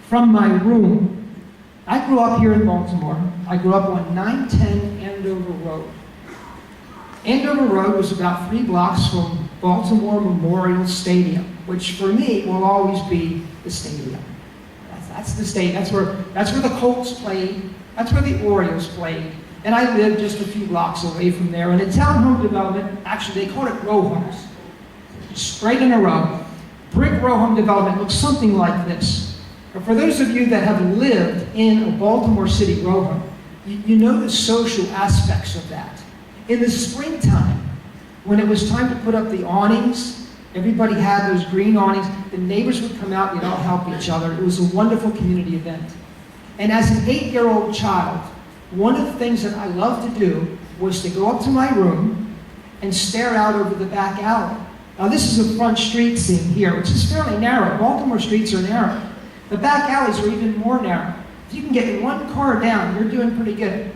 from my room. I grew up here in Baltimore. I grew up on 910 Andover Road. Andover Road was about 3 blocks from Baltimore Memorial Stadium, which for me will always be the stadium. That's the stadium. That's where the Colts played. That's where the Orioles played. And I lived just a few blocks away from there. And a townhome development, actually they called it row homes, straight in a row. Brick row home development looks something like this. But for those of you that have lived in a Baltimore City row home, you know the social aspects of that. In the springtime, when it was time to put up the awnings, everybody had those green awnings, the neighbors would come out and they'd all help each other. It was a wonderful community event. And as an 8-year-old child, one of the things that I loved to do was to go up to my room and stare out over the back alley. Now this is a front street scene here, which is fairly narrow. Baltimore streets are narrow. The back alleys are even more narrow. If you can get one car down, you're doing pretty good.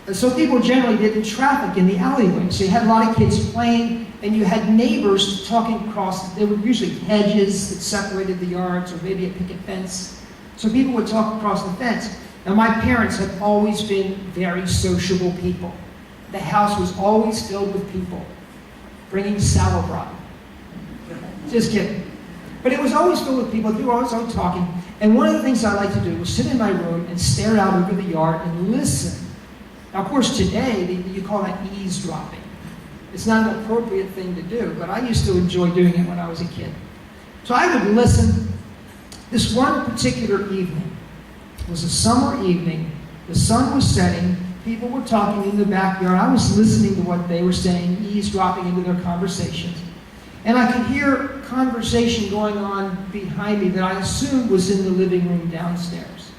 And so people generally didn't traffic in the alleyway. So you had a lot of kids playing, and you had neighbors talking across. There were usually hedges that separated the yards, or maybe a picket fence. So people would talk across the fence. Now my parents have always been very sociable people. The house was always filled with people, bringing sauerbraten. Just kidding. But it was always filled with people. They were always out talking. And one of the things I like to do was sit in my room and stare out over the yard and listen. Now, of course, today, you call that eavesdropping. It's not an appropriate thing to do, but I used to enjoy doing it when I was a kid. So I would listen. This one particular evening, it was a summer evening. The sun was setting. People were talking in the backyard. I was listening to what they were saying, eavesdropping into their conversations. And I could hear conversation going on behind me that I assumed was in the living room downstairs.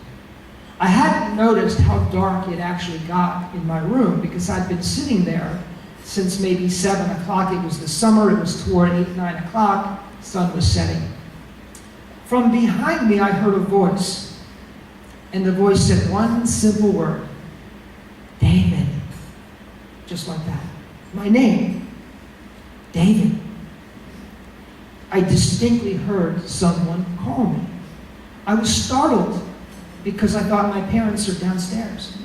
I hadn't noticed how dark it actually got in my room because I'd been sitting there since maybe 7 o'clock. It was the summer, it was toward 8, 9 o'clock, the sun was setting. From behind me, I heard a voice. And the voice said one simple word, David. Just like that. My name, David. I distinctly heard someone call me. I was startled because I thought my parents are downstairs.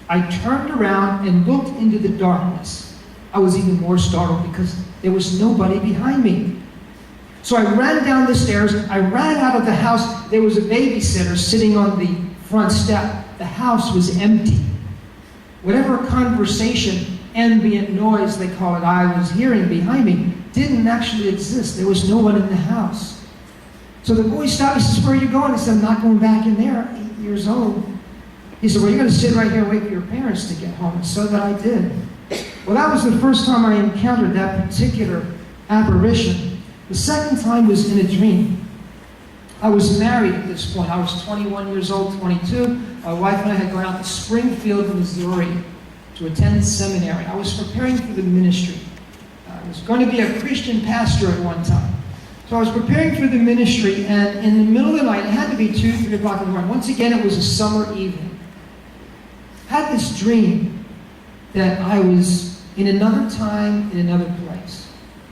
I turned around and looked into the darkness. I was even more startled because there was nobody behind me. So I ran down the stairs, I ran out of the house. There was a babysitter sitting on the front step. The house was empty. Whatever conversation, ambient noise they call it, I was hearing behind me didn't actually exist. There was no one in the house. So the boy stopped. He says, where are you going? I said, I'm not going back in there. 8 years old. He said, well, you're going to sit right here and wait for your parents to get home. And so that I did. Well, that was the first time I encountered that particular apparition. The second time was in a dream. I was married at this point. I was 21 years old, 22. My wife and I had gone out to Springfield, Missouri to attend seminary. I was preparing for the ministry. I was going to be a Christian pastor at one time. So I was preparing for the ministry, and in the middle of the night, it had to be 2, 3 o'clock in the morning. Once again, it was a summer evening. I had this dream that I was in another time, in another place.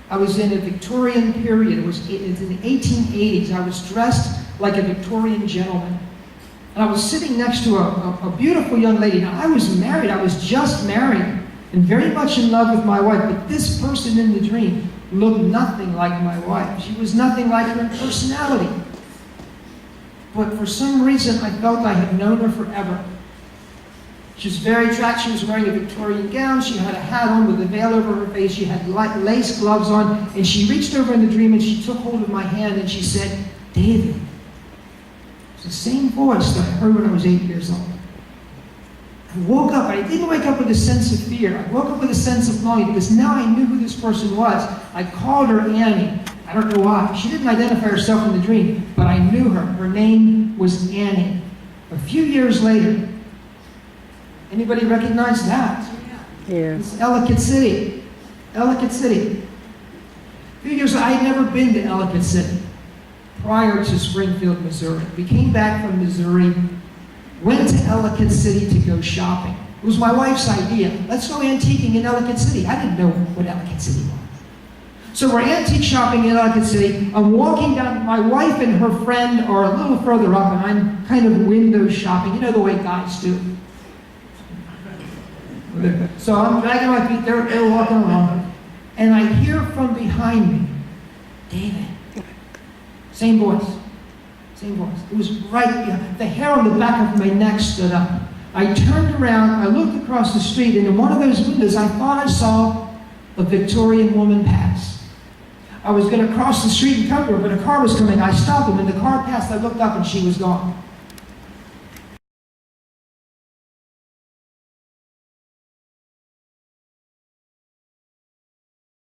I was in a Victorian period. It was in the 1880s. I was dressed like a Victorian gentleman. And I was sitting next to a beautiful young lady. Now, I was married. I was just married and very much in love with my wife. But this person in the dream looked nothing like my wife. She was nothing like her in personality. But for some reason, I felt I had known her forever. She was very attractive. She was wearing a Victorian gown. She had a hat on with a veil over her face. She had lace gloves on. And she reached over in the dream and she took hold of my hand and she said, David. It's the same voice that I heard when I was 8 years old. I woke up. I didn't wake up with a sense of fear. I woke up with a sense of longing because now I knew who this person was. I called her Annie. I don't know why. She didn't identify herself in the dream, but I knew her. Her name was Annie. A few years later, anybody recognize that? Yeah. It's Ellicott City. Ellicott City. A few years ago, I had never been to Ellicott City prior to Springfield, Missouri. We came back from Missouri, went to Ellicott City to go shopping. It was my wife's idea. Let's go antiquing in Ellicott City. I didn't know what Ellicott City was. So we're antique shopping in Ellicott City. I'm walking down, my wife and her friend are a little further up, and I'm kind of window shopping. You know the way guys do. So I'm dragging my feet, they're walking along, and I hear from behind me, David. Same voice. Same voice. It was right behind. The hair on the back of my neck stood up. I turned around, I looked across the street, and in one of those windows, I thought I saw a Victorian woman pass. I was going to cross the street and come to her, but a car was coming. I stopped, and when the car passed, I looked up, and she was gone.